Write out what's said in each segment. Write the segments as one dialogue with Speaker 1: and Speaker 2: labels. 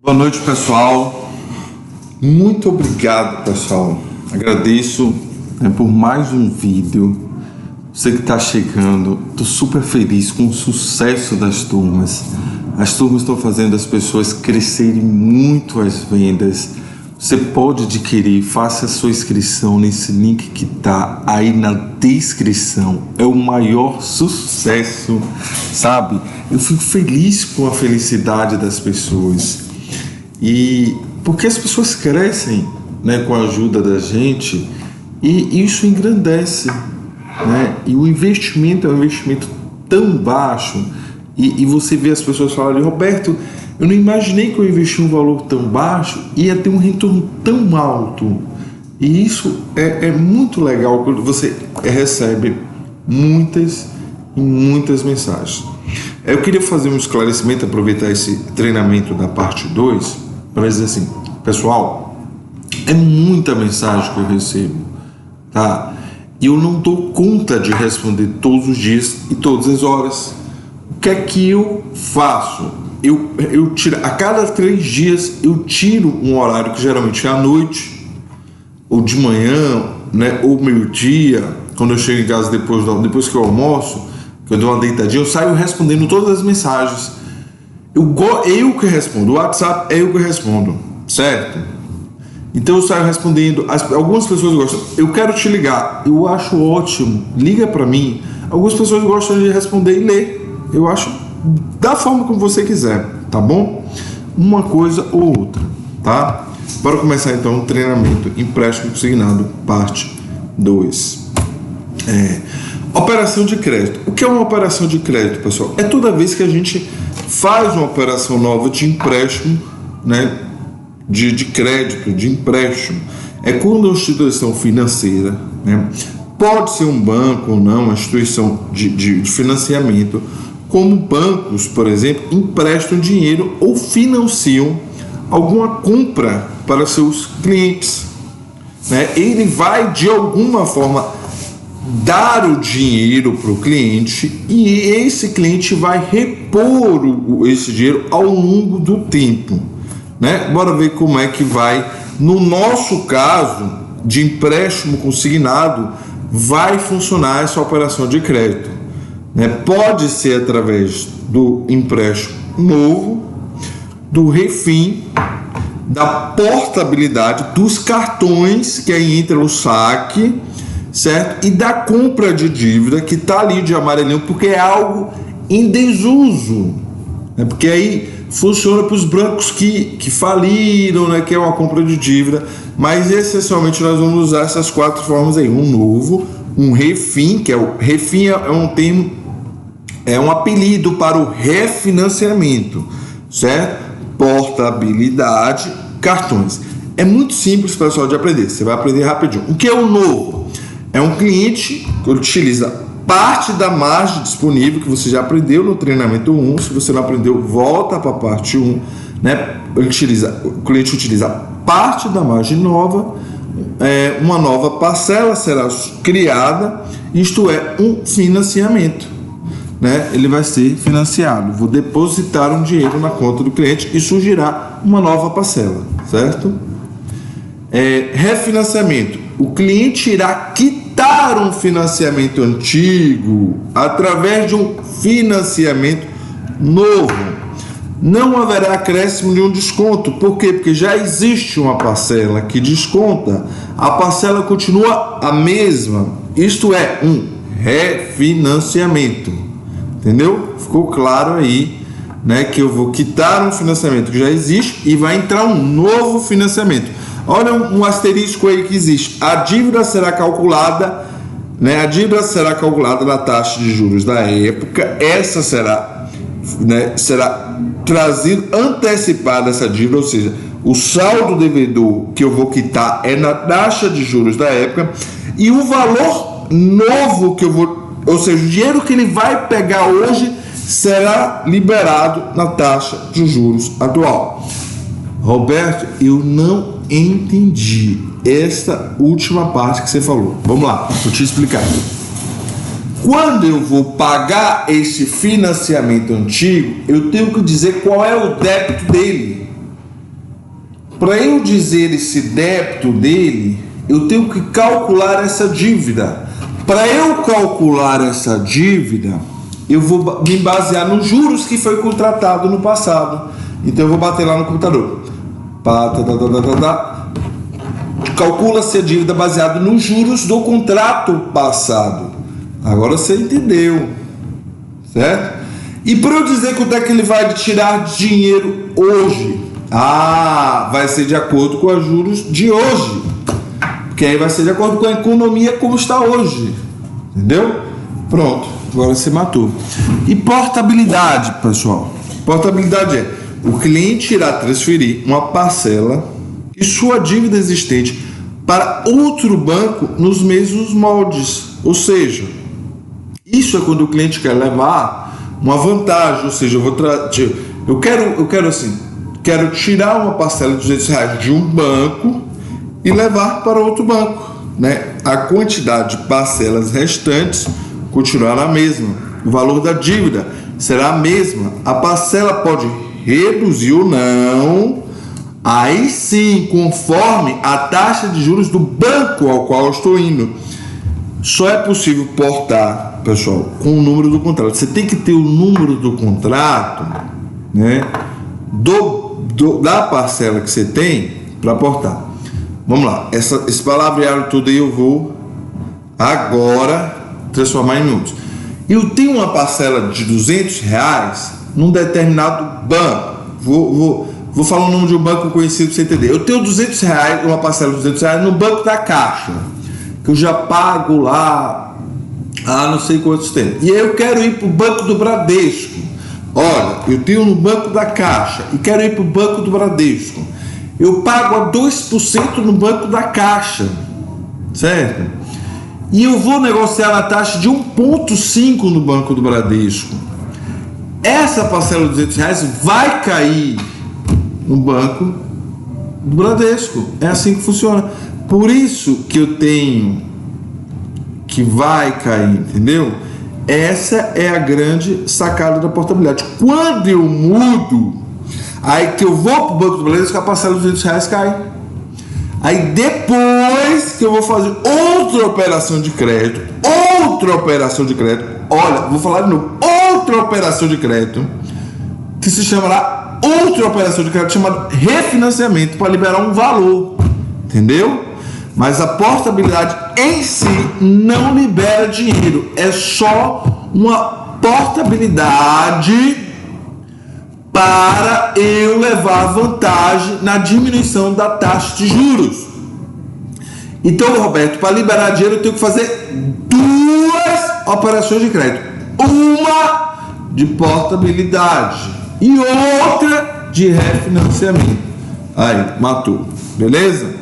Speaker 1: Boa noite, pessoal. Muito obrigado, pessoal. Agradeço por mais um vídeo. Você que está chegando, estou super feliz com o sucesso das turmas. As turmas estão fazendo as pessoas crescerem muito as vendas. Você pode adquirir, faça a sua inscrição nesse link que está aí na descrição. É o maior sucesso, sabe? Eu fico feliz com a felicidade das pessoas. E porque as pessoas crescem, né, com a ajuda da gente, e isso engrandece, né? E o investimento é um investimento tão baixo, e você vê as pessoas falarem: Roberto, eu não imaginei que eu investi um valor tão baixo e ia ter um retorno tão alto. E isso é muito legal quando você recebe muitas e muitas mensagens. Eu queria fazer um esclarecimento, aproveitar esse treinamento da parte 2, para dizer assim: pessoal, é muita mensagem que eu recebo, tá? E eu não dou conta de responder todos os dias e todas as horas. O que é que eu faço? Eu tiro, a cada 3 dias eu tiro um horário que geralmente é à noite, ou de manhã, né, ou meio-dia, quando eu chego em casa depois que eu almoço, que eu dou uma deitadinha, eu saio respondendo todas as mensagens. Eu que respondo, o WhatsApp é eu que respondo, certo? Então eu saio respondendo. Algumas pessoas gostam: eu quero te ligar, eu acho ótimo, liga para mim. Algumas pessoas gostam de responder e ler, eu acho da forma como você quiser, tá bom? Uma coisa ou outra, tá? Bora começar então o treinamento empréstimo consignado, parte 2. Operação de crédito. O que é uma operação de crédito, pessoal? É toda vez que a gente faz uma operação nova de empréstimo, né, de crédito, de empréstimo. É quando a instituição financeira, né, pode ser um banco ou não, uma instituição de financiamento, como bancos, por exemplo, emprestam dinheiro ou financiam alguma compra para seus clientes, né? Ele vai, de alguma forma, dar o dinheiro para o cliente, e esse cliente vai repor esse dinheiro ao longo do tempo, né? Bora ver como é que vai. No nosso caso de empréstimo consignado, vai funcionar essa operação de crédito, né? Pode ser através do empréstimo novo, do refim, da portabilidade, dos cartões, que aí entra o saque, certo? E da compra de dívida, que está ali de amarelinho, porque é algo em desuso, né? Porque aí funciona para os bancos que faliram, né? Que é uma compra de dívida. Mas essencialmente nós vamos usar essas 4 formas aí: um novo, um refim, que é o refim é um termo, é um apelido para o refinanciamento, certo? Portabilidade, cartões. É muito simples, pessoal, de aprender. Você vai aprender rapidinho. O que é o novo? É um cliente que utiliza parte da margem disponível, que você já aprendeu no treinamento 1. Se você não aprendeu, volta para a parte 1, né? O cliente utiliza parte da margem nova, uma nova parcela será criada, isto é, um financiamento, né? Ele vai ser financiado. Vou depositar um dinheiro na conta do cliente e surgirá uma nova parcela, certo? Refinanciamento. O cliente irá quitar um financiamento antigo através de um financiamento novo. Não haverá acréscimo de um desconto. Por quê? Porque já existe uma parcela que desconta. A parcela continua a mesma. Isto é um refinanciamento. Entendeu? Ficou claro aí, né, que eu vou quitar um financiamento que já existe e vai entrar um novo financiamento. Olha um asterisco aí que existe. A dívida será calculada, né? A dívida será calculada na taxa de juros da época. Essa será, né, será trazido antecipada essa dívida, ou seja, o saldo devedor que eu vou quitar é na taxa de juros da época, e o valor novo que eu vou, ou seja, o dinheiro que ele vai pegar hoje será liberado na taxa de juros atual. Roberto, eu não entendi esta última parte que você falou. Vamos lá, vou te explicar. Quando eu vou pagar esse financiamento antigo, eu tenho que dizer qual é o débito dele. para eu dizer esse débito dele, eu tenho que calcular essa dívida. Para eu calcular essa dívida, eu vou me basear nos juros que foi contratado no passado. Então eu vou bater lá no computador. Calcula-se a dívida baseada nos juros do contrato passado. Agora você entendeu, certo? E para eu dizer quanto é que ele vai tirar dinheiro hoje, vai ser de acordo com os juros de hoje, porque aí vai ser de acordo com a economia como está hoje, entendeu? Pronto, agora você matou. E portabilidade, pessoal. Portabilidade é o cliente irá transferir uma parcela de sua dívida existente para outro banco nos mesmos moldes. Ou seja, isso é quando o cliente quer levar uma vantagem. Ou seja, eu quero tirar uma parcela de R$200 de um banco e levar para outro banco, né? A quantidade de parcelas restantes continuará a mesma. O valor da dívida será a mesma. A parcela pode reduzir ou não, aí sim, conforme a taxa de juros do banco ao qual eu estou indo. Só é possível portar, pessoal, com o número do contrato. Você tem que ter o número do contrato, né, da parcela que você tem para portar. Vamos lá, esse palavreado todo aí eu vou agora transformar em minutos. Eu tenho uma parcela de R$200 num determinado banco. Vou falar o nome de um banco conhecido para você entender. Eu tenho R$200, uma parcela de R$200 no Banco da Caixa, que eu já pago lá há não sei quantos tempos. E aí eu quero ir para o Banco do Bradesco. Olha, eu tenho no Banco da Caixa e quero ir para o Banco do Bradesco. Eu pago a 2% no Banco da Caixa, certo? E eu vou negociar na taxa de 1,5% no Banco do Bradesco. Essa parcela de R$200 vai cair no Banco do Bradesco. É assim que funciona. Por isso que eu tenho que vai cair, entendeu? Essa é a grande sacada da portabilidade. Quando eu mudo, aí que eu vou para o Banco do Bradesco, a parcela de R$200 cai. Aí depois que eu vou fazer outra operação de crédito, olha, vou falar de novo, outra operação de crédito, que se chamará outra operação de crédito chamada refinanciamento, para liberar um valor, entendeu? Mas a portabilidade em si não libera dinheiro, é só uma portabilidade para eu levar vantagem na diminuição da taxa de juros. Então, Roberto, para liberar dinheiro eu tenho que fazer duas operações de crédito. Uma de portabilidade e outra de refinanciamento. Aí, matou. Beleza?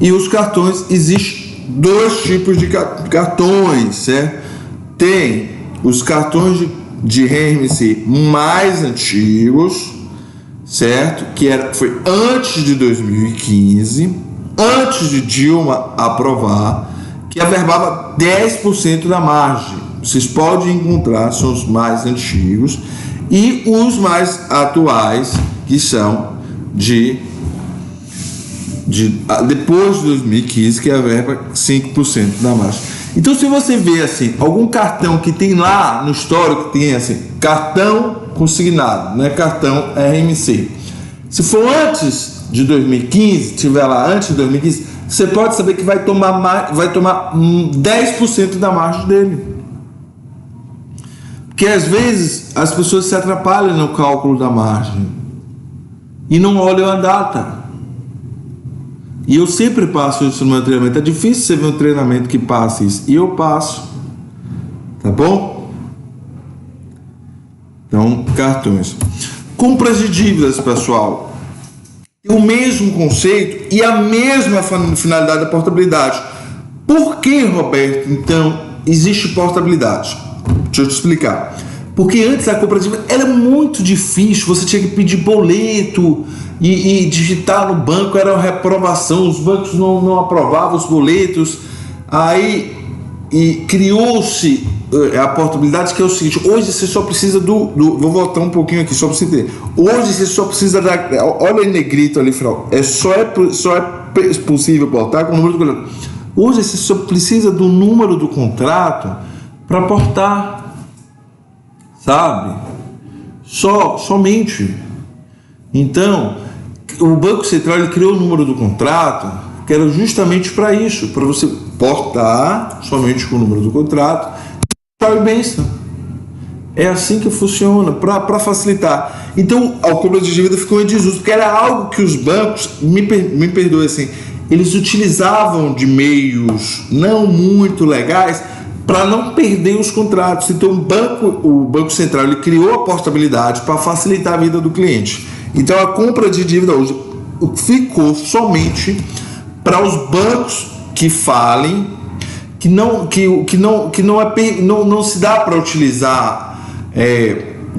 Speaker 1: E os cartões, existem dois tipos de cartões, certo? Tem os cartões de RMC mais antigos, certo? Foi antes de 2015, antes de Dilma aprovar, que averbava 10% da margem. Vocês podem encontrar, são os mais antigos, e os mais atuais, que são depois de 2015, que averba 5% da margem. Então, se você vê assim, algum cartão que tem lá no histórico, tem assim, cartão consignado, né? Cartão RMC. Se for antes de 2015, tiver lá antes de 2015, você pode saber que vai tomar 10% da margem dele. Porque às vezes as pessoas se atrapalham no cálculo da margem e não olham a data. E eu sempre passo isso no meu treinamento. É difícil você ver um treinamento que passa isso. E eu passo. Tá bom? Então, cartões. Compras de dívidas, pessoal. O mesmo conceito e a mesma finalidade da portabilidade. Por que, Roberto, então, existe portabilidade? Deixa eu te explicar. Porque antes a compra de dívida era muito difícil. Você tinha que pedir boleto e digitar no banco, era uma reprovação. Os bancos não aprovavam os boletos. Aí e criou-se a portabilidade, que é o seguinte: hoje você só precisa vou voltar um pouquinho aqui só para você ter. Hoje você só precisa olha em negrito ali, final, só é possível portar com o número do contrato. Hoje você só precisa do número do contrato para portar, sabe? Somente. Então, o Banco Central ele criou o número do contrato, que era justamente para isso, para você portar somente com o número do contrato. É assim que funciona, para facilitar. Então, a compra de dívida ficou em desuso, porque era algo que os bancos, me perdoe assim, eles utilizavam de meios não muito legais para não perder os contratos. Então, o Banco Central ele criou a portabilidade para facilitar a vida do cliente. Então, a compra de dívida hoje ficou somente para os bancos que falem que não se dá para utilizar,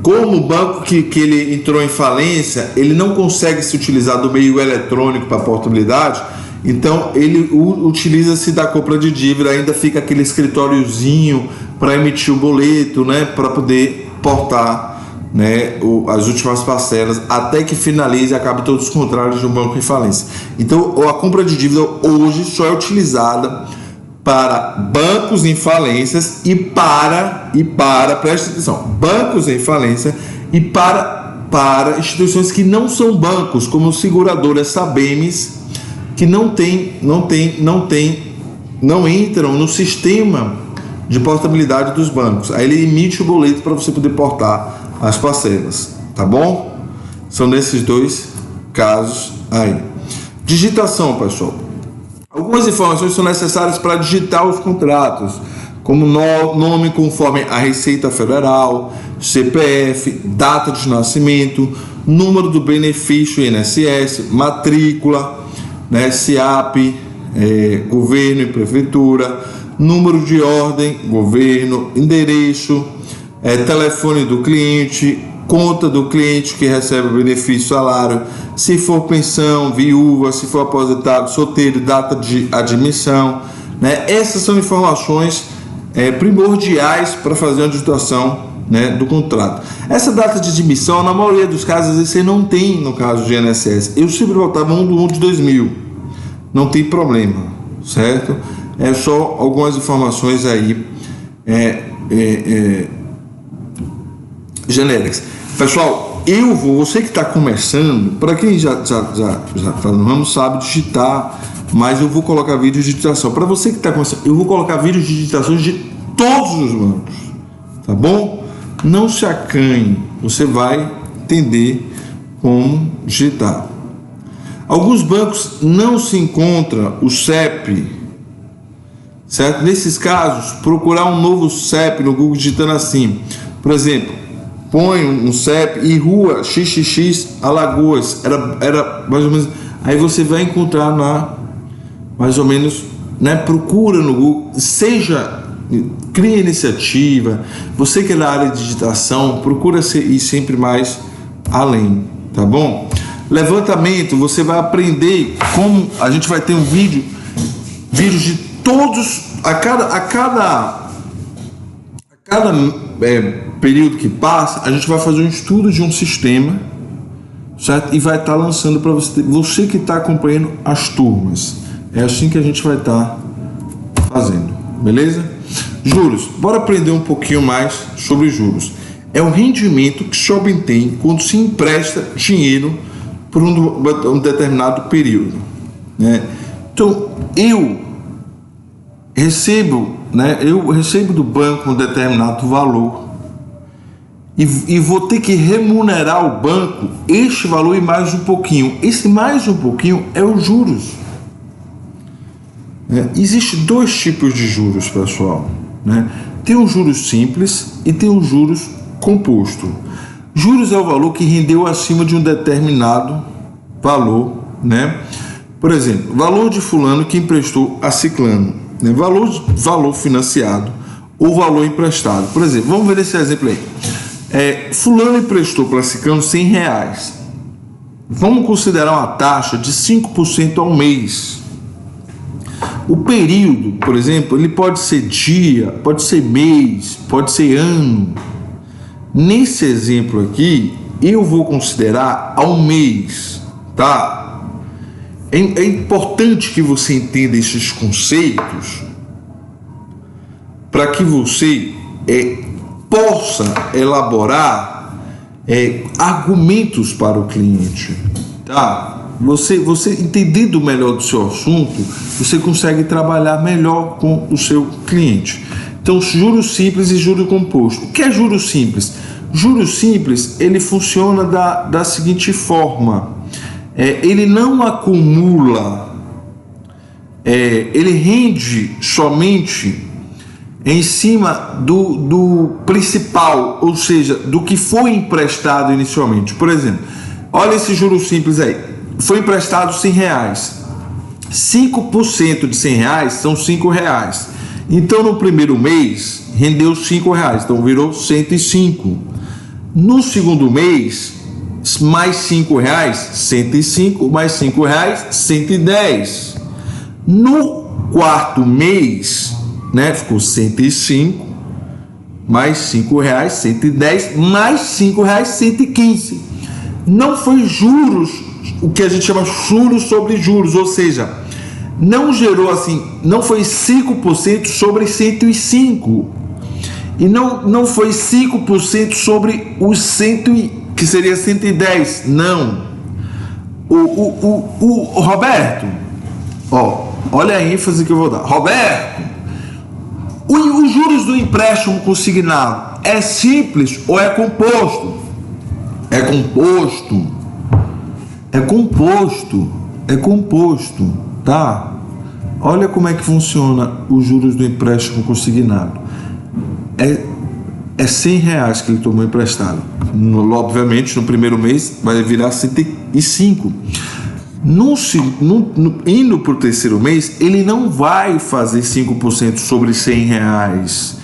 Speaker 1: como o banco que ele entrou em falência, ele não consegue se utilizar do meio eletrônico para portabilidade, então ele utiliza-se da compra de dívida, ainda fica aquele escritóriozinho para emitir o boleto, né, para poder portar, né, as últimas parcelas até que finalize e acabe todos os contratos de um banco em falência. Então a compra de dívida hoje só é utilizada para bancos em falências e para preste atenção, bancos em falência e para instituições que não são bancos, como seguradoras Sabemes, que não entram no sistema de portabilidade dos bancos. Aí ele emite o boleto para você poder portar as parcelas, tá bom? São nesses dois casos aí. Digitação, pessoal. Algumas informações são necessárias para digitar os contratos, como nome conforme a Receita Federal, CPF, data de nascimento, número do benefício INSS, matrícula, né, SIAP, governo e prefeitura, número de ordem, governo, endereço, telefone do cliente, conta do cliente que recebe o benefício, salário, se for pensão, viúva, se for aposentado, solteiro, data de admissão, né? Essas são informações primordiais para fazer a digitação, né, do contrato. Essa data de admissão, na maioria dos casos, você não tem no caso de INSS. Eu sempre voltava 1/1 de 2000, não tem problema, certo? É só algumas informações aí genéricas. Pessoal, você que está começando, para quem já está no ramo sabe digitar, mas eu vou colocar vídeos de digitação. Para você que está começando, eu vou colocar vídeos de digitação de todos os bancos, tá bom? Não se acanhe, você vai entender como digitar. Alguns bancos não se encontra o CEP, certo? Nesses casos, procurar um novo CEP no Google digitando assim, por exemplo, põe um CEP e rua XXX Alagoas, era mais ou menos, aí você vai encontrar mais ou menos, né? Procura no Google, cria iniciativa, você que é da área de digitação, procura ir sempre mais além, tá bom? Levantamento, você vai aprender como a gente vai ter um vídeos de todos, a cada período que passa, a gente vai fazer um estudo de um sistema, certo? E vai estar lançando para você que está acompanhando as turmas. É assim que a gente vai estar fazendo, beleza? Juros, bora aprender um pouquinho mais sobre juros. É o rendimento que se obtém quando se empresta dinheiro por um determinado período, né? Então, eu recebo do banco um determinado valor e vou ter que remunerar o banco este valor e mais um pouquinho. Esse mais um pouquinho é os juros. Existem dois tipos de juros, pessoal, né? Tem os juros simples e tem os juros composto. Juros é o valor que rendeu acima de um determinado valor, né? Por exemplo, valor de fulano que emprestou a ciclano, né? Valor financiado ou valor emprestado. Por exemplo, vamos ver esse exemplo aí. Fulano emprestou para ciclano R$100. Vamos considerar uma taxa de 5% ao mês. O período, por exemplo, ele pode ser dia, pode ser mês, pode ser ano. Nesse exemplo aqui, eu vou considerar ao mês, tá? É importante que você entenda esses conceitos para que você possa elaborar argumentos para o cliente, tá? Você entendendo melhor do seu assunto, você consegue trabalhar melhor com o seu cliente. Então, juros simples e juros composto. O que é juros simples? Juros simples, ele funciona da seguinte forma: ele não acumula, ele rende somente em cima do principal, ou seja, do que foi emprestado inicialmente. Por exemplo, olha esse juros simples aí. Foi emprestado R$100. 5% de R$100 são R$5. Então, no primeiro mês, rendeu R$5. Então, virou 105. No segundo mês, mais R$5, 105. Mais R$5, 110. No quarto mês, né, ficou 105. Mais R$5, 110. Mais R$5, 115. Não foi juros, o que a gente chama juros sobre juros, ou seja, não gerou assim, não foi 5% sobre 105 e não foi 5% sobre os 100, que seria 110, não. O Roberto, olha a ênfase que eu vou dar. Roberto, os juros do empréstimo consignado é simples ou é composto? É composto. É composto, tá? Olha como é que funciona os juros do empréstimo consignado. É R$100 que ele tomou emprestado. Obviamente, no primeiro mês vai virar 105. Indo para o terceiro mês, ele não vai fazer 5% sobre R$100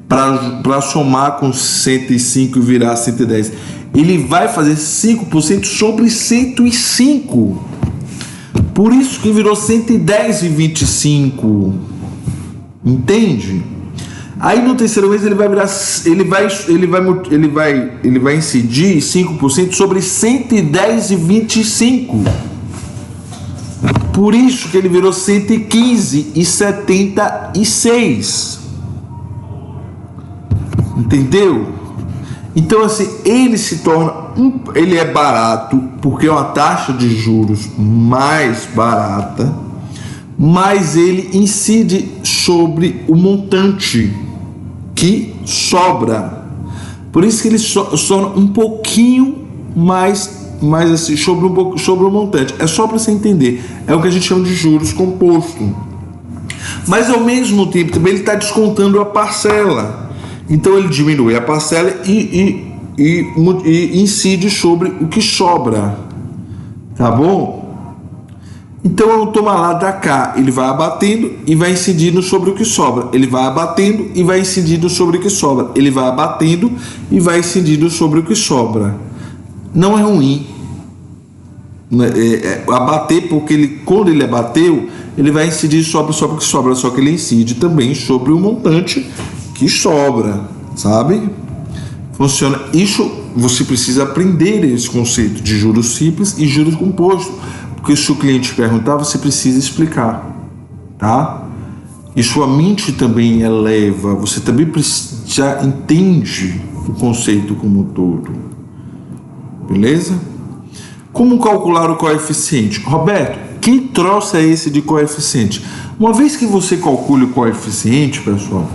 Speaker 1: para somar com 105 e virar 110. Ele vai fazer 5% sobre 105. Por isso que virou 110,25. Entende? Aí no terceiro mês ele vai virar, ele vai incidir 5% sobre 110,25. Por isso que ele virou 115,76. Entendeu? Então, assim, ele se torna ele é barato porque é uma taxa de juros mais barata, mas ele incide sobre o montante que sobra. Por isso que ele torna um pouquinho mais assim, sobre o montante. É só para você entender. É o que a gente chama de juros composto. Mas ao mesmo tempo também ele está descontando a parcela. Então ele diminui a parcela e incide sobre o que sobra, tá bom? Então é um toma lá da cá, ele vai abatendo e vai incidindo sobre o que sobra, ele vai abatendo e vai incidindo sobre o que sobra, ele vai abatendo e vai incidindo sobre o que sobra. Não é ruim abater, porque quando ele abateu, ele vai incidir sobre o que sobra, só que ele incide também sobre o montante que sobra, sabe? Funciona. Isso você precisa aprender esse conceito de juros simples e juros compostos, porque se o cliente perguntar, você precisa explicar, tá? E sua mente também eleva, você também já entende o conceito como um todo, beleza? Como calcular o coeficiente? Roberto, que troço é esse de coeficiente? Uma vez que você calcule o coeficiente, pessoal,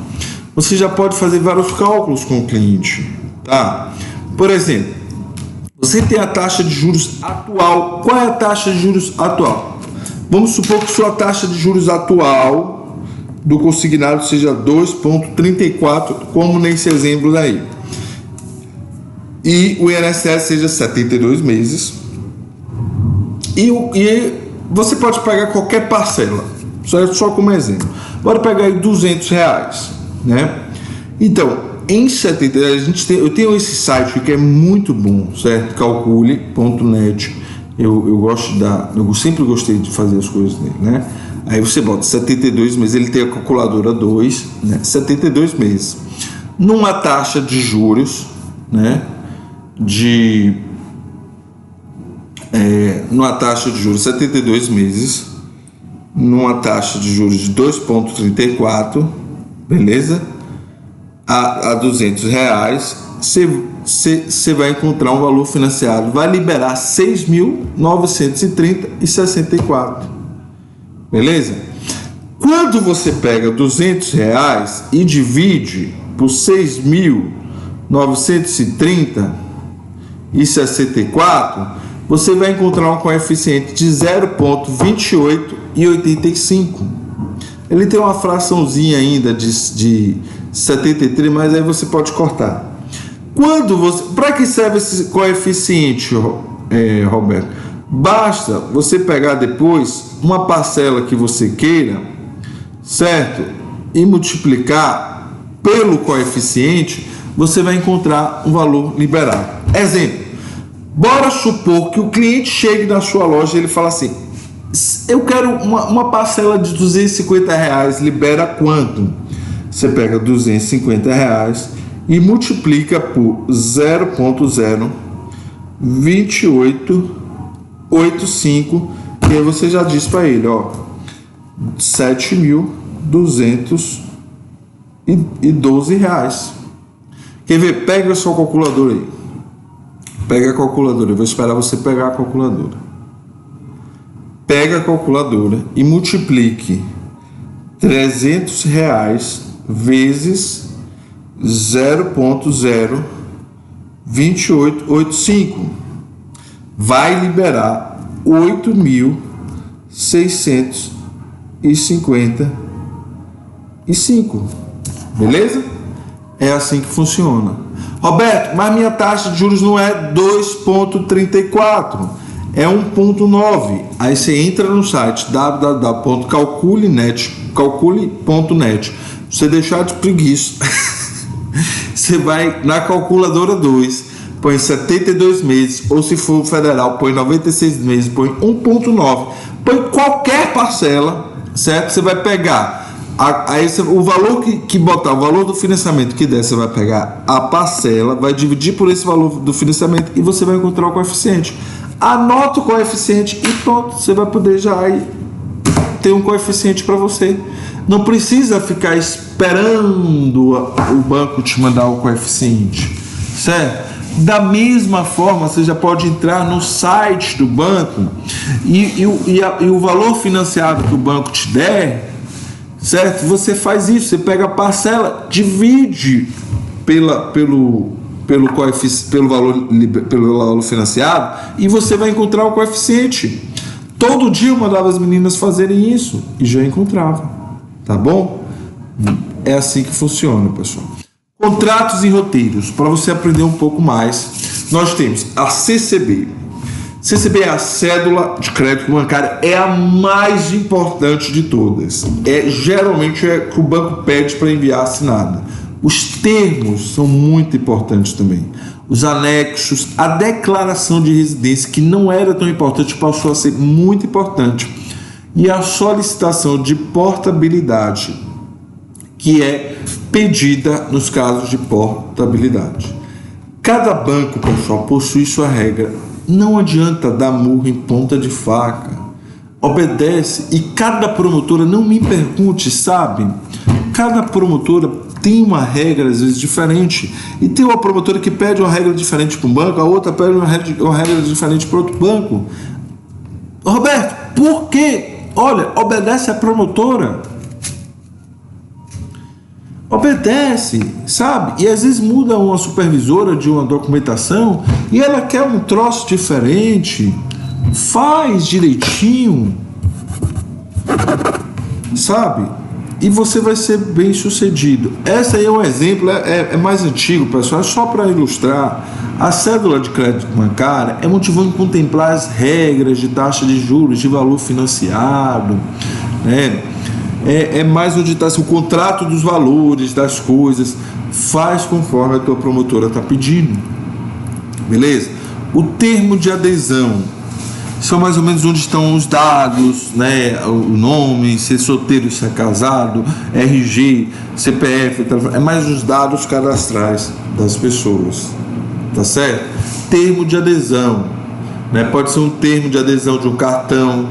Speaker 1: você já pode fazer vários cálculos com o cliente, tá? Por exemplo, você tem a taxa de juros atual. Qual é a taxa de juros atual? Vamos supor que sua taxa de juros atual do consignado seja 2,34, como nesse exemplo daí. E o INSS seja 72 meses. E você pode pagar qualquer parcela, só como exemplo. Pode pegar aí R$200, né? Então, em 70, eu tenho esse site que é muito bom, certo? Calcule.net. Eu sempre gostei de fazer as coisas dele, né? Aí você bota 72 meses, ele tem a calculadora 2, né? 72 meses. Numa taxa de juros, né? Numa taxa de juros 72 meses, numa taxa de juros de 2,34, beleza? A R$200, você vai encontrar um valor financiado, vai liberar 6.930,64, beleza? Quando você pega R$200 e divide por 6.930,64, você vai encontrar um coeficiente de 0,2885. Ele tem uma fraçãozinha ainda de 73, mas aí você pode cortar. Para que serve esse coeficiente, Roberto? Basta você pegar depois uma parcela que você queira, certo? E multiplicar pelo coeficiente, você vai encontrar um valor liberado. Exemplo, bora supor que o cliente chegue na sua loja e ele fala assim: eu quero uma parcela de R$250, libera quanto? Você pega R$250 e multiplica por 0,2885, e aí você já diz para ele, ó, R$7.212. Quer ver? Pega a sua calculadora aí. Pega a calculadora, eu vou esperar você pegar a calculadora. Pega a calculadora e multiplique R$300 vezes 0,2885. Vai liberar 8.655. Beleza? É assim que funciona. Roberto, mas minha taxa de juros não é 2,34, é 1,9. Aí você entra no site www.calcule.net. Você deixar de preguiça, você vai na calculadora 2, põe 72 meses, ou se for federal, põe 96 meses, põe 1,9, põe qualquer parcela, certo? Você vai pegar aí o valor que botar, o valor do financiamento que der, você vai pegar a parcela, vai dividir por esse valor do financiamento e você vai encontrar o coeficiente. Anota o coeficiente e pronto, você vai poder já ter um coeficiente para você. Não precisa ficar esperando o banco te mandar o coeficiente, certo? Da mesma forma, você já pode entrar no site do banco e o valor financiado que o banco te der, certo? Você faz isso, você pega a parcela, divide pelo valor financiado e você vai encontrar o coeficiente. Todo dia eu mandava as meninas fazerem isso e já encontrava, tá bom? É assim que funciona, pessoal. Contratos e roteiros, para você aprender um pouco mais, nós temos a CCB. CCB é a cédula de crédito bancário, é a mais importante de todas. Geralmente é que o banco pede para enviar assinada. Os termos são muito importantes também. Os anexos, a declaração de residência, que não era tão importante, passou a ser muito importante. E a solicitação de portabilidade, que é pedida nos casos de portabilidade. Cada banco, pessoal, possui sua regra. Não adianta dar murro em ponta de faca. Obedece. E cada promotora, não me pergunte, sabe? Cada promotora tem uma regra às vezes diferente. E tem uma promotora que pede uma regra diferente para um banco, a outra pede uma regra diferente para outro banco. Roberto, por quê? Olha, obedece a promotora. Obedece, sabe? E às vezes muda uma supervisora de uma documentação e ela quer um troço diferente. Faz direitinho, sabe? E você vai ser bem sucedido. Esse aí é um exemplo, é mais antigo, pessoal, é só para ilustrar. A cédula de crédito bancário é motivando contemplar as regras de taxa de juros, de valor financiado, né? É mais onde está assim, o contrato dos valores das coisas. Faz conforme a tua promotora está pedindo, beleza? O termo de adesão. são mais ou menos onde estão os dados, né? O nome, se é solteiro, se é casado, RG, CPF, é mais os dados cadastrais das pessoas, tá certo? Termo de adesão, né? Pode ser um termo de adesão de um cartão,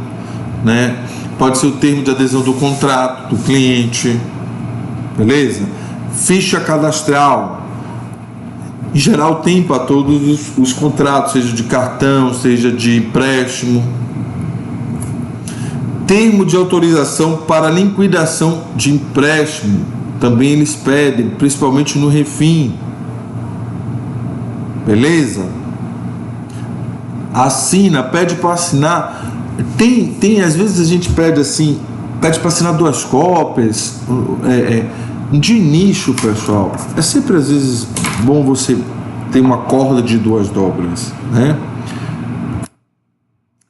Speaker 1: né? Pode ser o termo de adesão do contrato do cliente, beleza? Ficha cadastral. Em geral tem para todos os contratos, seja de cartão, seja de empréstimo. Termo de autorização para liquidação de empréstimo, também eles pedem, principalmente no Refim. Beleza? Assina, pede para assinar. Tem, às vezes a gente pede assim, pede para assinar 2 cópias. De nicho, pessoal, é sempre às vezes bom você ter uma corda de 2 dobras, né?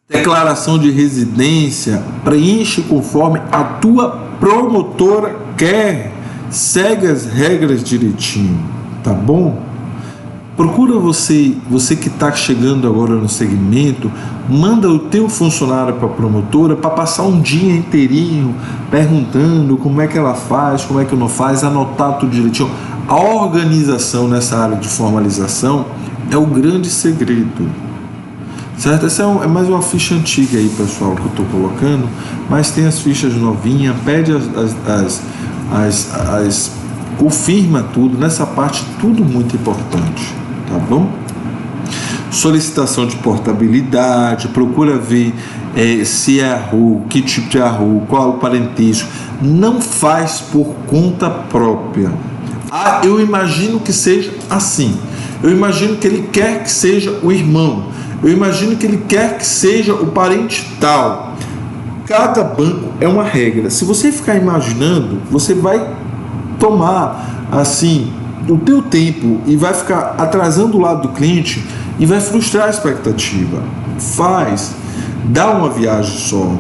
Speaker 1: Declaração de residência, preenche conforme a tua promotora quer, segue as regras direitinho, tá bom? Procura você que está chegando agora no segmento, manda o teu funcionário para a promotora para passar um dia inteirinho perguntando como é que ela faz, como é que não faz, anotar tudo direitinho. A organização nessa área de formalização é o grande segredo, certo? Essa é mais uma ficha antiga aí, pessoal, que eu estou colocando, mas tem as fichas novinhas, pede confirma tudo, nessa parte tudo muito importante, tá bom? Solicitação de portabilidade, procura ver se é arroz, que tipo de arroz, qual o parentesco, não faz por conta própria. Eu imagino que seja assim, eu imagino que ele quer que seja o irmão, eu imagino que ele quer que seja o parente tal. Cada banco é uma regra. Se você ficar imaginando, você vai tomar assim o teu tempo e vai ficar atrasando o lado do cliente e vai frustrar a expectativa. Dá uma viagem só,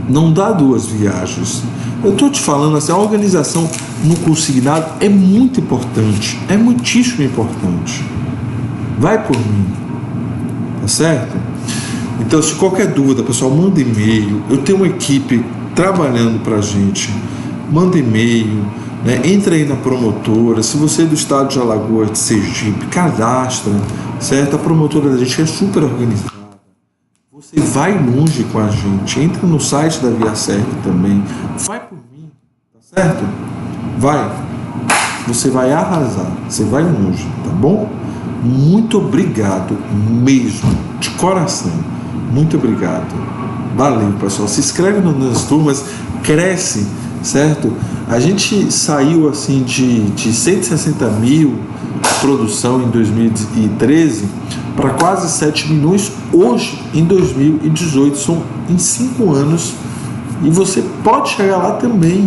Speaker 1: não dá 2 viagens. Eu estou te falando assim, a organização no consignado é muito importante, é muitíssimo importante. Vai por mim, tá certo? Então, se qualquer dúvida, pessoal, manda e-mail. Eu tenho uma equipe trabalhando para a gente. Manda e-mail, né? Entra aí na promotora. Se você é do estado de Alagoas, de Sergipe, cadastra, certo? A promotora da gente é super organizada. Você vai longe com a gente. Entra no site da ViaServ também. Vai por mim, tá certo? Vai. Você vai arrasar. Você vai longe, tá bom? Muito obrigado mesmo, de coração. Muito obrigado. Valeu, pessoal. Se inscreve nas turmas, cresce, certo? A gente saiu assim de 160 mil produção em 2013 para quase 7 milhões hoje em 2018. São em 5 anos e você pode chegar lá também.